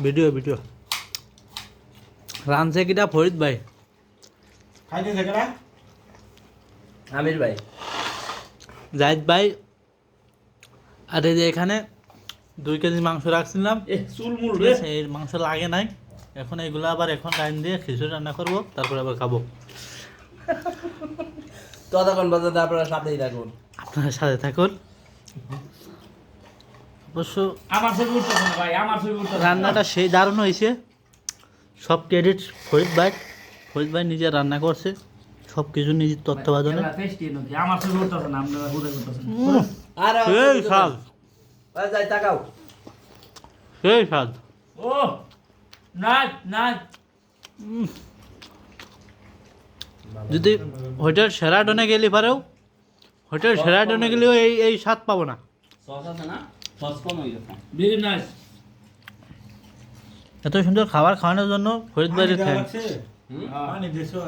Video video রানছে কিটা ফরিদ ভাই খাইতে থাকে না আমির ভাই জাহিদ ভাই আর এই যে এখানে 2 কেজি মাংস রাখছিলাম চুলমুল ঠিক রে আছে, এই মাংস লাগে নাই এখন এইগুলো আবার এখন টাইম দিয়ে খিচুড়ি রান্না করব তারপরে আবার খাবো। ততক্ষণ পর্যন্ত আপনারা সাথেই থাকুন। আপনার সাথে থাকুন। অবশ্য আমার ছবি উঠতেছে না ভাই, আমার ছবি উঠতেছে না। রান্নাটা সেই দারুণ হয়েছে, সব ক্রেডিট ফরিদ ভাই নিজে রান্না করছে, সব কিছু নিজের তত্ত্বাবধানে। এলা টেস্টি নাকি? আমার ছবি উঠতেছে না, আপনারা হুদে করতেছেন। আর সেই স্বাদ, যাই তাকাও। সেই স্বাদ। ও নাই নাই যদি হোটেল সেরাটনে গেলে পারেও, হোটেল সেরাটনে গেলেও এই স্বাদ পাবো না। সস আছে না? সস কম হয়ে গেছে। Very nice. এত সুন্দর খাবার খাওয়ানোর জন্য ফরিদ ভাই পানি দেওয়া থ্যাংক। লাগছে? পানি দিছো?